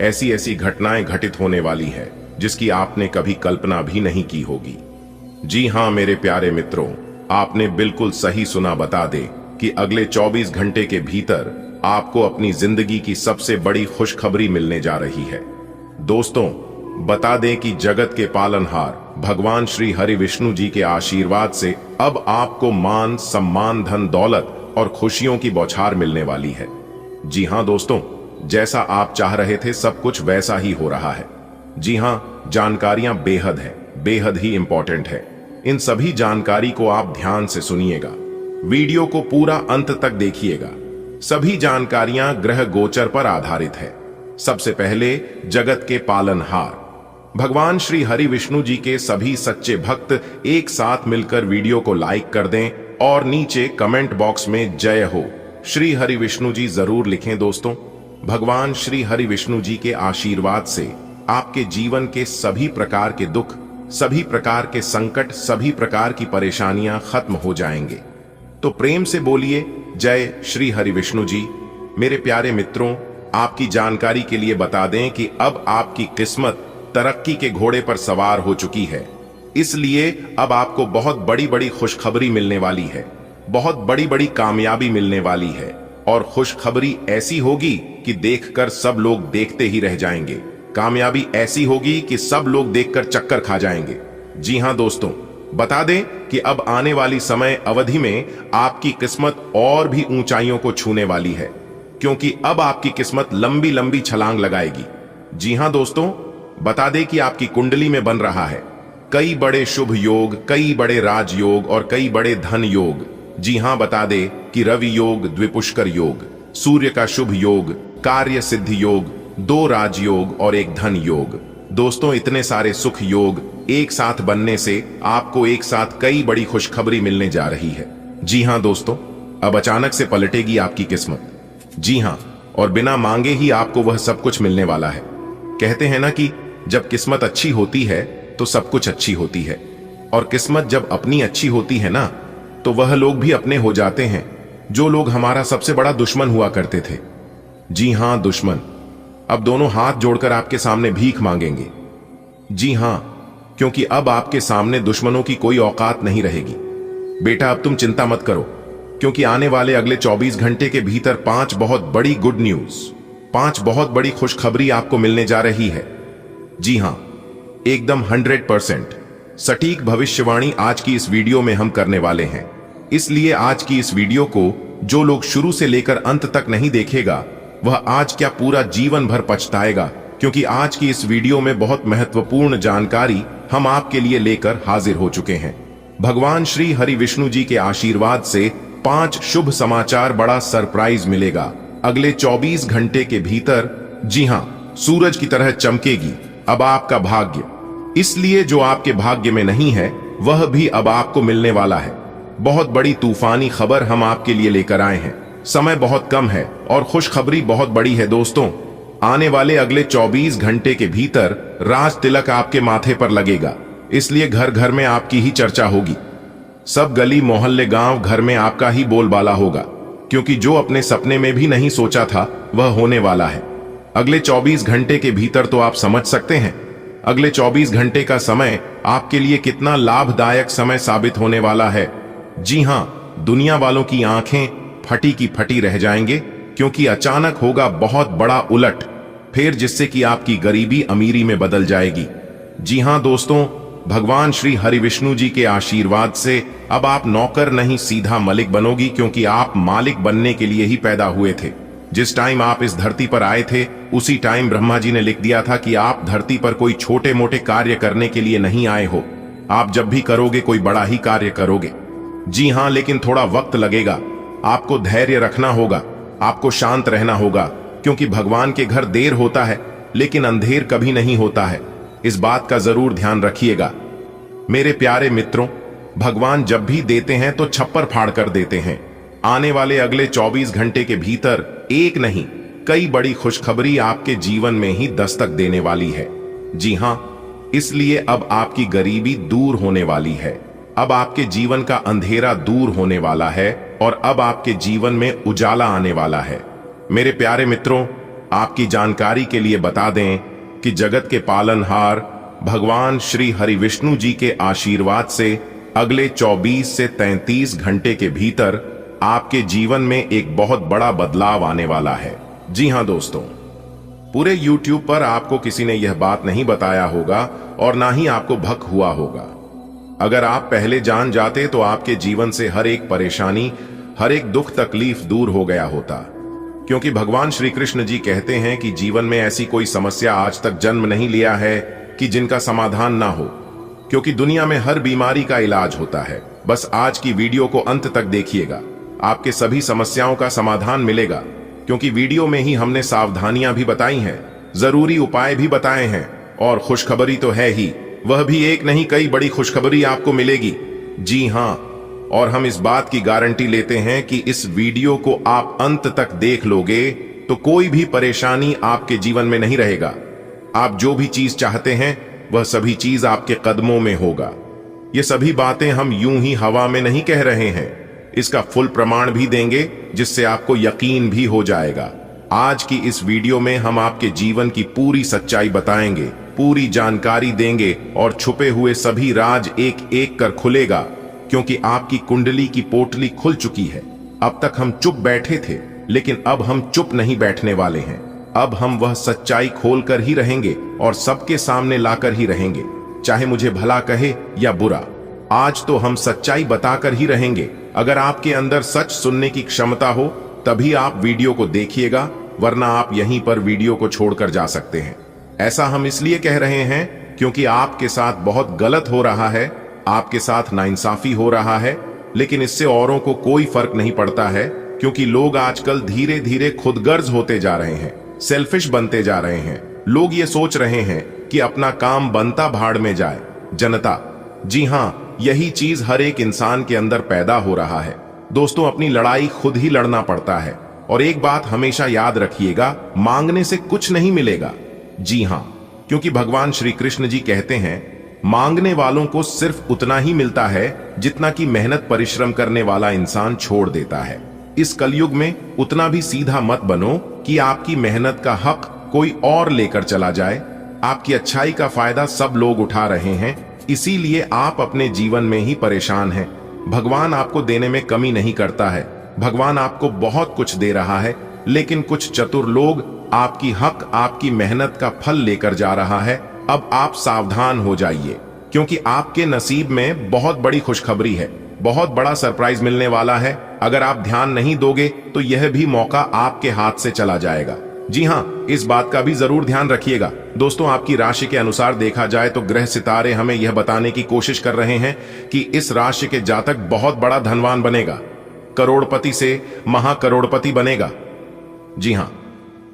Speaker 1: ऐसी ऐसी घटनाएं घटित होने वाली है जिसकी आपने कभी कल्पना भी नहीं की होगी। जी हां मेरे प्यारे मित्रों, आपने बिल्कुल सही सुना। बता दे कि अगले 24 घंटे के भीतर आपको अपनी जिंदगी की सबसे बड़ी खुशखबरी मिलने जा रही है। दोस्तों, बता दें कि जगत के पालनहार भगवान श्री हरि विष्णु जी के आशीर्वाद से अब आपको मान, सम्मान, धन दौलत और खुशियों की बौछार मिलने वाली है। जी हां दोस्तों, जैसा आप चाह रहे थे सब कुछ वैसा ही हो रहा है। जी हां, जानकारियां बेहद ही इंपॉर्टेंट है। इन सभी जानकारी को आप ध्यान से सुनिएगा, वीडियो को पूरा अंत तक देखिएगा। सभी जानकारियां ग्रह गोचर पर आधारित है। सबसे पहले जगत के पालनहार भगवान श्री हरि विष्णु जी के सभी सच्चे भक्त एक साथ मिलकर वीडियो को लाइक कर दें और नीचे कमेंट बॉक्स में जय हो श्री हरि विष्णु जी जरूर लिखें। दोस्तों, भगवान श्री हरि विष्णु जी के आशीर्वाद से आपके जीवन के सभी प्रकार के दुख, सभी प्रकार के संकट, सभी प्रकार की परेशानियां खत्म हो जाएंगे। तो प्रेम से बोलिए जय श्री हरि विष्णु जी। मेरे प्यारे मित्रों, आपकी जानकारी के लिए बता दें कि अब आपकी किस्मत तरक्की के घोड़े पर सवार हो चुकी है। इसलिए अब आपको बहुत बड़ी बड़ी खुशखबरी मिलने वाली है, बहुत बड़ी बड़ी कामयाबी मिलने वाली है। और खुशखबरी ऐसी होगी कि देखकर सब लोग देखते ही रह जाएंगे। कामयाबी ऐसी होगी कि सब लोग देखकर चक्कर खा जाएंगे। जी हां दोस्तों, बता दें कि अब आने वाली समय अवधि में आपकी किस्मत और भी ऊंचाइयों को छूने वाली है, क्योंकि अब आपकी किस्मत लंबी लंबी छलांग लगाएगी। जी हां दोस्तों, बता दें कि आपकी कुंडली में बन रहा है कई बड़े शुभ योग, कई बड़े राजयोग और कई बड़े धन योग। जी हां, बता दे कि रवि योग, द्विपुष्कर योग, सूर्य का शुभ योग, कार्य सिद्धि योग, 2 राजयोग और 1 धन योग। दोस्तों, इतने सारे सुख योग एक साथ बनने से आपको एक साथ कई बड़ी खुशखबरी मिलने जा रही है। जी हां दोस्तों, अब अचानक से पलटेगी आपकी किस्मत। जी हां, और बिना मांगे ही आपको वह सब कुछ मिलने वाला है। कहते हैं ना कि जब किस्मत अच्छी होती है तो सब कुछ अच्छी होती है, और किस्मत जब अपनी अच्छी होती है ना, तो वह लोग भी अपने हो जाते हैं जो लोग हमारा सबसे बड़ा दुश्मन हुआ करते थे। जी हां, दुश्मन अब दोनों हाथ जोड़कर आपके सामने भीख मांगेंगे। जी हां, क्योंकि अब आपके सामने दुश्मनों की कोई औकात नहीं रहेगी। बेटा, अब तुम चिंता मत करो, क्योंकि आने वाले अगले 24 घंटे के भीतर 5 बहुत बड़ी गुड न्यूज, 5 बहुत बड़ी खुशखबरी आपको मिलने जा रही है। जी हां, एकदम 100% सटीक भविष्यवाणी आज की इस वीडियो में हम करने वाले हैं। इसलिए आज की इस वीडियो को जो लोग शुरू से लेकर अंत तक नहीं देखेगा, वह आज क्या पूरा जीवन भर पछताएगा, क्योंकि आज की इस वीडियो में बहुत महत्वपूर्ण जानकारी हम आपके लिए लेकर हाजिर हो चुके हैं। भगवान श्री हरि विष्णु जी के आशीर्वाद से 5 शुभ समाचार, बड़ा सरप्राइज मिलेगा अगले 24 घंटे के भीतर। जी हां, सूरज की तरह चमकेगी अब आपका भाग्य। इसलिए जो आपके भाग्य में नहीं है वह भी अब आपको मिलने वाला है। बहुत बड़ी तूफानी खबर हम आपके लिए लेकर आए हैं। समय बहुत कम है और खुशखबरी बहुत बड़ी है। दोस्तों, आने वाले अगले 24 घंटे के भीतर राज तिलक आपके माथे पर लगेगा। इसलिए घर घर में आपकी ही चर्चा होगी। सब गली मोहल्ले गांव घर में आपका ही बोलबाला होगा, क्योंकि जो अपने सपने में भी नहीं सोचा था वह होने वाला है। अगले 24 घंटे के भीतर तो आप समझ सकते हैं अगले 24 घंटे का समय आपके लिए कितना लाभदायक समय साबित होने वाला है। जी हां, दुनिया वालों की आंखें फटी की फटी रह जाएंगे, क्योंकि अचानक होगा बहुत बड़ा उलट फेर, जिससे कि आपकी गरीबी अमीरी में बदल जाएगी। जी हां दोस्तों, भगवान श्री हरि विष्णु जी के आशीर्वाद से अब आप नौकर नहीं सीधा मलिक बनोगी, क्योंकि आप मालिक बनने के लिए ही पैदा हुए थे। जिस टाइम आप इस धरती पर आए थे उसी टाइम ब्रह्मा जी ने लिख दिया था कि आप धरती पर कोई छोटे मोटे कार्य करने के लिए नहीं आए हो। आप जब भी करोगे कोई बड़ा ही कार्य करोगे। जी हां, लेकिन थोड़ा वक्त लगेगा। आपको धैर्य रखना होगा, आपको शांत रहना होगा, क्योंकि भगवान के घर देर होता है लेकिन अंधेर कभी नहीं होता है। इस बात का जरूर ध्यान रखिएगा। मेरे प्यारे मित्रों, भगवान जब भी देते हैं तो छप्पर फाड़ कर देते हैं। आने वाले अगले 24 घंटे के भीतर एक नहीं कई बड़ी खुशखबरी आपके जीवन में ही दस्तक देने वाली है। जी हां, इसलिए अब आपकी गरीबी दूर होने वाली है, अब आपके जीवन का अंधेरा दूर होने वाला है और अब आपके जीवन में उजाला आने वाला है। मेरे प्यारे मित्रों, आपकी जानकारी के लिए बता दें कि जगत के पालनहार भगवान श्री हरि विष्णु जी के आशीर्वाद से अगले 24 से 33 घंटे के भीतर आपके जीवन में एक बहुत बड़ा बदलाव आने वाला है। जी हां दोस्तों, पूरे YouTube पर आपको किसी ने यह बात नहीं बताया होगा और ना ही आपको भक हुआ होगा। अगर आप पहले जान जाते तो आपके जीवन से हर एक परेशानी, हर एक दुख तकलीफ दूर हो गया होता, क्योंकि भगवान श्री कृष्ण जी कहते हैं कि जीवन में ऐसी कोई समस्या आज तक जन्म नहीं लिया है कि जिनका समाधान ना हो, क्योंकि दुनिया में हर बीमारी का इलाज होता है। बस आज की वीडियो को अंत तक देखिएगा, आपके सभी समस्याओं का समाधान मिलेगा, क्योंकि वीडियो में ही हमने सावधानियां भी बताई हैं, जरूरी उपाय भी बताए हैं, और खुशखबरी तो है ही, वह भी एक नहीं कई बड़ी खुशखबरी आपको मिलेगी। जी हां, और हम इस बात की गारंटी लेते हैं कि इस वीडियो को आप अंत तक देख लोगे तो कोई भी परेशानी आपके जीवन में नहीं रहेगा। आप जो भी चीज चाहते हैं वह सभी चीज आपके कदमों में होगा। ये सभी बातें हम यूं ही हवा में नहीं कह रहे हैं, इसका फुल प्रमाण भी देंगे, जिससे आपको यकीन भी हो जाएगा। आज की इस वीडियो में हम आपके जीवन की पूरी सच्चाई बताएंगे, पूरी जानकारी देंगे, और छुपे हुए सभी राज एक एक कर खुलेगा, क्योंकि आपकी कुंडली की पोटली खुल चुकी है। अब तक हम चुप बैठे थे, लेकिन अब हम चुप नहीं बैठने वाले हैं। अब हम वह सच्चाई खोलकर ही रहेंगे और सबके सामने लाकर ही रहेंगे, चाहे मुझे भला कहे या बुरा। आज तो हम सच्चाई बताकर ही रहेंगे। अगर आपके अंदर सच सुनने की क्षमता हो तभी आप वीडियो को देखिएगा, वरना आप यहीं पर वीडियो को छोड़कर जा सकते हैं। ऐसा हम इसलिए कह रहे हैं क्योंकि आपके साथ बहुत गलत हो रहा है, आपके साथ नाइंसाफी हो रहा है, लेकिन इससे औरों को कोई फर्क नहीं पड़ता है, क्योंकि लोग आजकल धीरे धीरे खुदगर्ज होते जा रहे हैं, सेल्फिश बनते जा रहे हैं। लोग ये सोच रहे हैं कि अपना काम बनता भाड़ में जाए। जनता, जी हां, यही चीज हर एक इंसान के अंदर पैदा हो रहा है। दोस्तों, अपनी लड़ाई खुद ही लड़ना पड़ता है, और एक बात हमेशा याद रखिएगा, मांगने से कुछ नहीं मिलेगा। जी हां, क्योंकि भगवान श्री कृष्ण जी कहते हैं, मांगने वालों को सिर्फ उतना ही मिलता है जितना कि मेहनत परिश्रम करने वाला इंसान छोड़ देता है। इस कलयुग में उतना भी सीधा मत बनो कि आपकी मेहनत का हक कोई और लेकर चला जाए। आपकी अच्छाई का फायदा सब लोग उठा रहे हैं, इसीलिए आप अपने जीवन में ही परेशान हैं। भगवान आपको देने में कमी नहीं करता है, भगवान आपको बहुत कुछ दे रहा है, लेकिन कुछ चतुर लोग आपकी हक, आपकी मेहनत का फल लेकर जा रहा है। अब आप सावधान हो जाइए, क्योंकि आपके नसीब में बहुत बड़ी खुशखबरी है, बहुत बड़ा सरप्राइज मिलने वाला है। अगर आप ध्यान नहीं दोगे तो यह भी मौका आपके हाथ से चला जाएगा। जी हां, इस बात का भी जरूर ध्यान रखिएगा। दोस्तों, आपकी राशि के अनुसार देखा जाए तो ग्रह सितारे हमें यह बताने की कोशिश कर रहे हैं कि इस राशि के जातक बहुत बड़ा धनवान बनेगा, करोड़पति से महाकरोड़पति बनेगा। जी हां,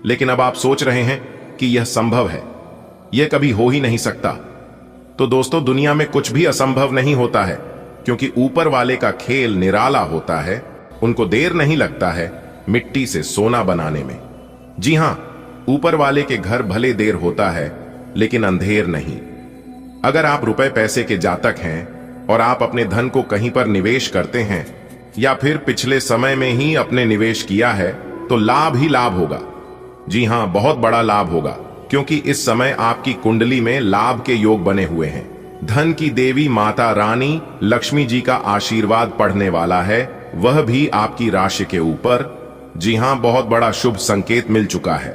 Speaker 1: लेकिन अब आप सोच रहे हैं कि यह संभव है, यह कभी हो ही नहीं सकता। तो दोस्तों, दुनिया में कुछ भी असंभव नहीं होता है, क्योंकि ऊपर वाले का खेल निराला होता है। उनको देर नहीं लगता है मिट्टी से सोना बनाने में। जी हां, ऊपर वाले के घर भले देर होता है, लेकिन अंधेर नहीं। अगर आप रुपए पैसे के जातक हैं और आप अपने धन को कहीं पर निवेश करते हैं, या फिर पिछले समय में ही अपने निवेश किया है, तो लाभ ही लाभ होगा। जी हां, बहुत बड़ा लाभ होगा, क्योंकि इस समय आपकी कुंडली में लाभ के योग बने हुए हैं। धन की देवी माता रानी लक्ष्मी जी का आशीर्वाद पढ़ने वाला है, वह भी आपकी राशि के ऊपर। जी हां, बहुत बड़ा शुभ संकेत मिल चुका है।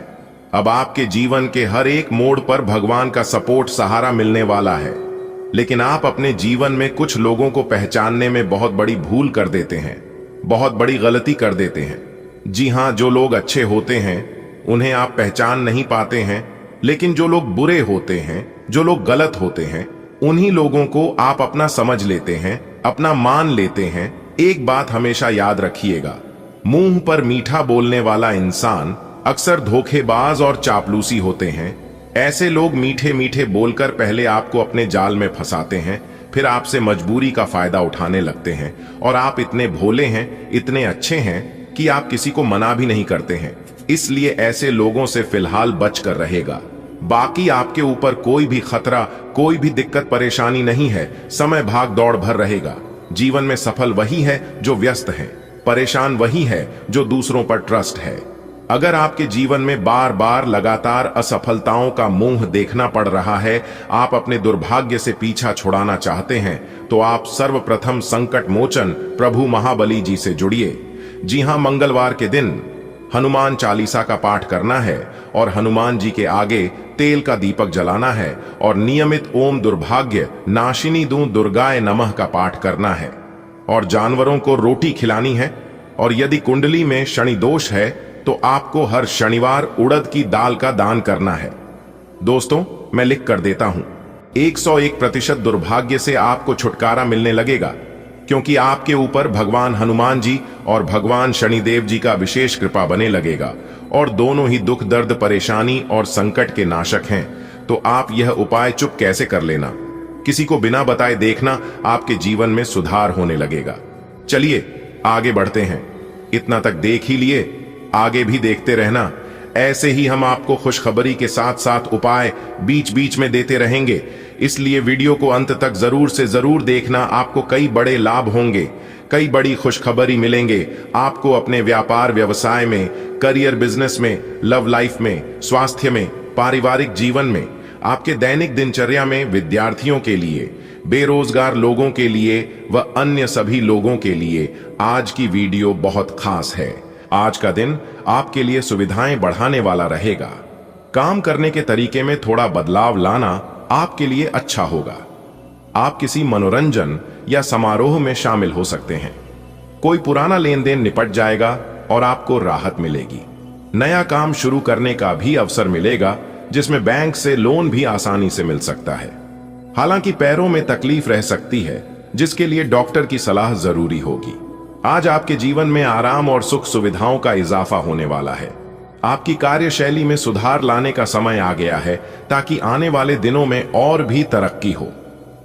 Speaker 1: अब आपके जीवन के हर एक मोड़ पर भगवान का सपोर्ट, सहारा मिलने वाला है। लेकिन आप अपने जीवन में कुछ लोगों को पहचानने में बहुत बड़ी भूल कर देते हैं, बहुत बड़ी गलती कर देते हैं। जी हां, जो लोग अच्छे होते हैं उन्हें आप पहचान नहीं पाते हैं, लेकिन जो लोग बुरे होते हैं, जो लोग गलत होते हैं, उन्हीं लोगों को आप अपना समझ लेते हैं, अपना मान लेते हैं। एक बात हमेशा याद रखिएगा, मुंह पर मीठा बोलने वाला इंसान अक्सर धोखेबाज और चापलूसी होते हैं। ऐसे लोग मीठे मीठे बोलकर पहले आपको अपने जाल में फंसाते हैं, फिर आपसे मजबूरी का फायदा उठाने लगते हैं, और आप इतने भोले हैं, इतने अच्छे हैं कि आप किसी को मना भी नहीं करते हैं। इसलिए ऐसे लोगों से फिलहाल बचकर रहेगा। बाकी आपके ऊपर कोई भी खतरा, कोई भी दिक्कत परेशानी नहीं है। समय भाग दौड़ भर रहेगा। जीवन में सफल वही है जो व्यस्त है, परेशान वही है जो दूसरों पर ट्रस्ट है। अगर आपके जीवन में बार बार लगातार असफलताओं का मुंह देखना पड़ रहा है, आप अपने दुर्भाग्य से पीछा छुड़ाना चाहते हैं, तो आप सर्वप्रथम संकट मोचन प्रभु महाबली जी से जुड़िए। जी हां, मंगलवार के दिन हनुमान चालीसा का पाठ करना है, और हनुमान जी के आगे तेल का दीपक जलाना है, और नियमित ओम दुर्भाग्य नाशिनी दूं दुर्गाए नमः का पाठ करना है, और जानवरों को रोटी खिलानी है। और यदि कुंडली में शनि दोष है तो आपको हर शनिवार उड़द की दाल का दान करना है। दोस्तों, मैं लिख कर देता हूं, 101% दुर्भाग्य से आपको छुटकारा मिलने लगेगा, क्योंकि आपके ऊपर भगवान हनुमान जी और भगवान शनिदेव जी का विशेष कृपा बने लगेगा, और दोनों ही दुख दर्द परेशानी और संकट के नाशक हैं। तो आप यह उपाय चुप कैसे कर लेना, किसी को बिना बताए देखना, आपके जीवन में सुधार होने लगेगा। चलिए आगे बढ़ते हैं। इतना तक देख ही लिए, आगे भी देखते रहना। ऐसे ही हम आपको खुशखबरी के साथ साथ उपाय बीच बीच में देते रहेंगे, इसलिए वीडियो को अंत तक जरूर से जरूर देखना। आपको कई बड़े लाभ होंगे, कई बड़ी खुशखबरी मिलेंगे आपको अपने व्यापार व्यवसाय में, करियर बिजनेस में, लव लाइफ में, स्वास्थ्य में, पारिवारिक जीवन में, आपके दैनिक दिनचर्या में, विद्यार्थियों के लिए, बेरोजगार लोगों के लिए व अन्य सभी लोगों के लिए आज की वीडियो बहुत खास है। आज का दिन आपके लिए सुविधाएं बढ़ाने वाला रहेगा। काम करने के तरीके में थोड़ा बदलाव लाना आपके लिए अच्छा होगा। आप किसी मनोरंजन या समारोह में शामिल हो सकते हैं। कोई पुराना लेन देन निपट जाएगा और आपको राहत मिलेगी। नया काम शुरू करने का भी अवसर मिलेगा, जिसमें बैंक से लोन भी आसानी से मिल सकता है। हालांकि पैरों में तकलीफ रह सकती है, जिसके लिए डॉक्टर की सलाह जरूरी होगी। आज आपके जीवन में आराम और सुख सुविधाओं का इजाफा होने वाला है। आपकी कार्यशैली में सुधार लाने का समय आ गया है, ताकि आने वाले दिनों में और भी तरक्की हो।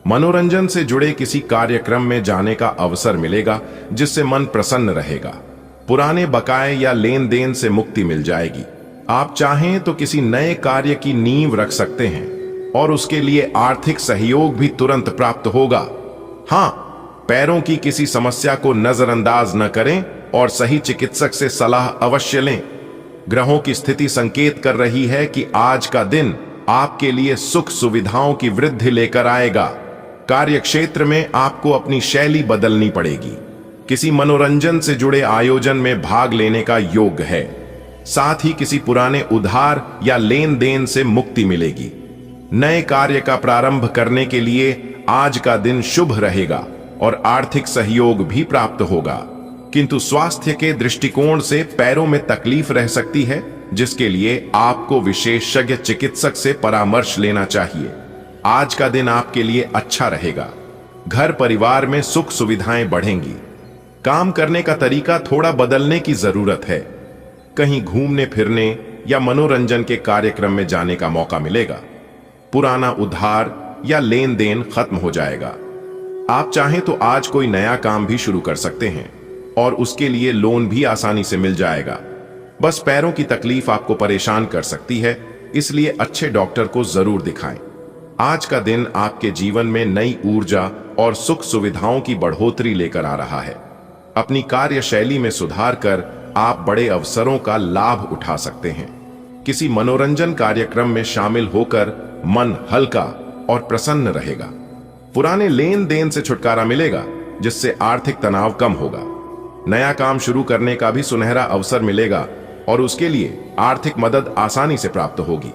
Speaker 1: मनोरंजन से जुड़े किसी कार्यक्रम में जाने का अवसर मिलेगा, जिससे मन प्रसन्न रहेगा। पुराने बकाए या लेन देन से मुक्ति मिल जाएगी। आप चाहें तो किसी नए कार्य की नींव रख सकते हैं और उसके लिए आर्थिक सहयोग भी तुरंत प्राप्त होगा। हां, पैरों की किसी समस्या को नजरअंदाज न करें और सही चिकित्सक से सलाह अवश्य लें। ग्रहों की स्थिति संकेत कर रही है कि आज का दिन आपके लिए सुख सुविधाओं की वृद्धि लेकर आएगा। कार्य क्षेत्र में आपको अपनी शैली बदलनी पड़ेगी। किसी मनोरंजन से जुड़े आयोजन में भाग लेने का योग है। साथ ही किसी पुराने उधार या लेन देन से मुक्ति मिलेगी। नए कार्य का प्रारंभ करने के लिए आज का दिन शुभ रहेगा और आर्थिक सहयोग भी प्राप्त होगा। किंतु स्वास्थ्य के दृष्टिकोण से पैरों में तकलीफ रह सकती है, जिसके लिए आपको विशेषज्ञ चिकित्सक से परामर्श लेना चाहिए। आज का दिन आपके लिए अच्छा रहेगा। घर परिवार में सुख सुविधाएं बढ़ेंगी। काम करने का तरीका थोड़ा बदलने की जरूरत है। कहीं घूमने फिरने या मनोरंजन के कार्यक्रम में जाने का मौका मिलेगा। पुराना उधार या लेन देन खत्म हो जाएगा। आप चाहें तो आज कोई नया काम भी शुरू कर सकते हैं और उसके लिए लोन भी आसानी से मिल जाएगा। बस पैरों की तकलीफ आपको परेशान कर सकती है, इसलिए अच्छे डॉक्टर को जरूर दिखाएं। आज का दिन आपके जीवन में नई ऊर्जा और सुख सुविधाओं की बढ़ोतरी लेकर आ रहा है। अपनी कार्यशैली में सुधार कर आप बड़े अवसरों का लाभ उठा सकते हैं। किसी मनोरंजन कार्यक्रम में शामिल होकर मन हल्का और प्रसन्न रहेगा। पुराने लेन देन से छुटकारा मिलेगा, जिससे आर्थिक तनाव कम होगा। नया काम शुरू करने का भी सुनहरा अवसर मिलेगा और उसके लिए आर्थिक मदद आसानी से प्राप्त होगी।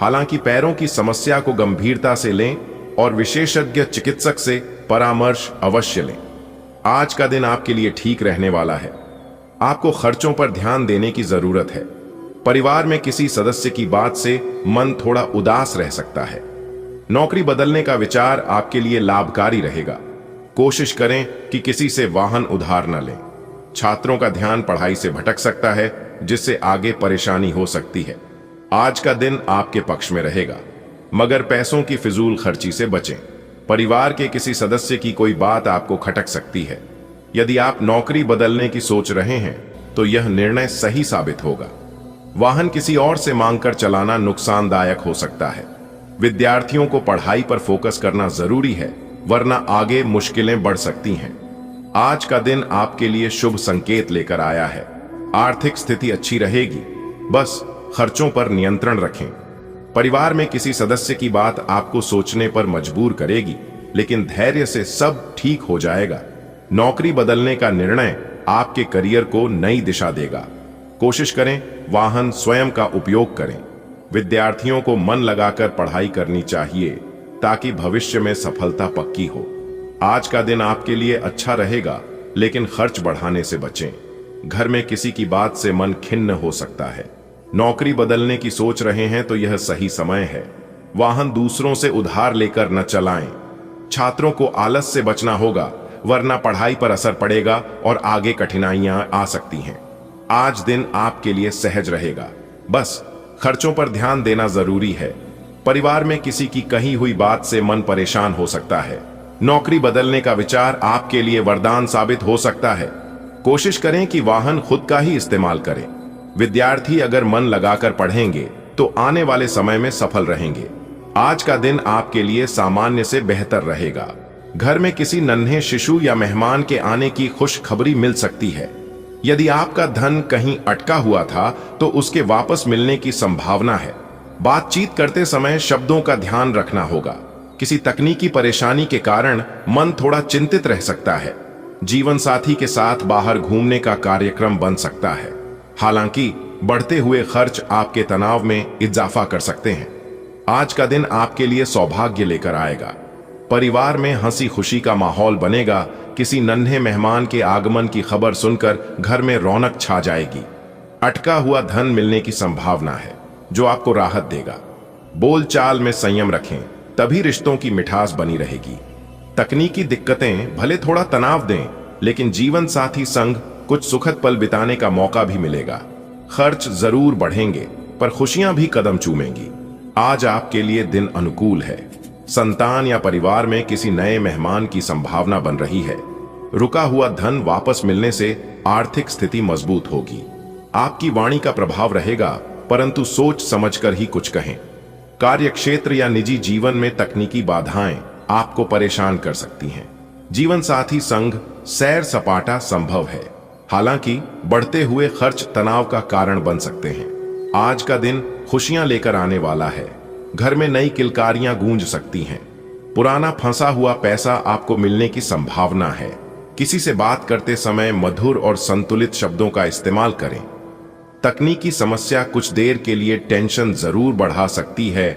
Speaker 1: हालांकि पैरों की समस्या को गंभीरता से लें और विशेषज्ञ चिकित्सक से परामर्श अवश्य लें। आज का दिन आपके लिए ठीक रहने वाला है। आपको खर्चों पर ध्यान देने की जरूरत है। परिवार में किसी सदस्य की बात से मन थोड़ा उदास रह सकता है। नौकरी बदलने का विचार आपके लिए लाभकारी रहेगा। कोशिश करें कि किसी से वाहन उधार न लें। छात्रों का ध्यान पढ़ाई से भटक सकता है, जिससे आगे परेशानी हो सकती है। आज का दिन आपके पक्ष में रहेगा, मगर पैसों की फिजूल खर्ची से बचें। परिवार के किसी सदस्य की कोई बात आपको खटक सकती है। यदि आप नौकरी बदलने की सोच रहे हैं तो यह निर्णय सही साबित होगा। वाहन किसी और से मांगकर चलाना नुकसानदायक हो सकता है। विद्यार्थियों को पढ़ाई पर फोकस करना जरूरी है, वरना आगे मुश्किलें बढ़ सकती हैं। आज का दिन आपके लिए शुभ संकेत लेकर आया है। आर्थिक स्थिति अच्छी रहेगी, बस खर्चों पर नियंत्रण रखें। परिवार में किसी सदस्य की बात आपको सोचने पर मजबूर करेगी, लेकिन धैर्य से सब ठीक हो जाएगा। नौकरी बदलने का निर्णय आपके करियर को नई दिशा देगा। कोशिश करें वाहन स्वयं का उपयोग करें। विद्यार्थियों को मन लगाकर पढ़ाई करनी चाहिए, ताकि भविष्य में सफलता पक्की हो। आज का दिन आपके लिए अच्छा रहेगा, लेकिन खर्च बढ़ाने से बचें। घर में किसी की बात से मन खिन्न हो सकता है। नौकरी बदलने की सोच रहे हैं तो यह सही समय है। वाहन दूसरों से उधार लेकर न चलाएं। छात्रों को आलस से बचना होगा, वरना पढ़ाई पर असर पड़ेगा और आगे कठिनाइयां आ सकती हैं। आज दिन आपके लिए सहज रहेगा, बस खर्चों पर ध्यान देना जरूरी है। परिवार में किसी की कही हुई बात से मन परेशान हो सकता है। नौकरी बदलने का विचार आपके लिए वरदान साबित हो सकता है। कोशिश करें कि वाहन खुद का ही इस्तेमाल करें। विद्यार्थी अगर मन लगाकर पढ़ेंगे तो आने वाले समय में सफल रहेंगे। आज का दिन आपके लिए सामान्य से बेहतर रहेगा। घर में किसी नन्हे शिशु या मेहमान के आने की खुशखबरी मिल सकती है। यदि आपका धन कहीं अटका हुआ था तो उसके वापस मिलने की संभावना है। बातचीत करते समय शब्दों का ध्यान रखना होगा। किसी तकनीकी परेशानी के कारण मन थोड़ा चिंतित रह सकता है। जीवन साथी के साथ बाहर घूमने का कार्यक्रम बन सकता है। हालांकि बढ़ते हुए खर्च आपके तनाव में इजाफा कर सकते हैं। आज का दिन आपके लिए सौभाग्य लेकर आएगा। परिवार में हंसी खुशी का माहौल बनेगा। किसी नन्हे मेहमान के आगमन की खबर सुनकर घर में रौनक छा जाएगी। अटका हुआ धन मिलने की संभावना है, जो आपको राहत देगा। बोलचाल में संयम रखें, तभी रिश्तों की मिठास बनी रहेगी। तकनीकी दिक्कतें भले थोड़ा तनाव दें, लेकिन जीवन साथी संग कुछ सुखद पल बिताने का मौका भी मिलेगा। खर्च जरूर बढ़ेंगे, पर खुशियां भी कदम चूमेंगी। आज आपके लिए दिन अनुकूल है। संतान या परिवार में किसी नए मेहमान की संभावना बन रही है। रुका हुआ धन वापस मिलने से आर्थिक स्थिति मजबूत होगी। आपकी वाणी का प्रभाव रहेगा, परंतु सोच समझकर ही कुछ कहें। कार्यक्षेत्र या निजी जीवन में तकनीकी बाधाएं आपको परेशान कर सकती हैं। जीवन साथी संग सैर सपाटा संभव है, हालांकि बढ़ते हुए खर्च तनाव का कारण बन सकते हैं। आज का दिन खुशियां लेकर आने वाला है। घर में नई किलकारियां गूंज सकती हैं। पुराना फंसा हुआ पैसा आपको मिलने की संभावना है। किसी से बात करते समय मधुर और संतुलित शब्दों का इस्तेमाल करें। तकनीकी समस्या कुछ देर के लिए टेंशन जरूर बढ़ा सकती है,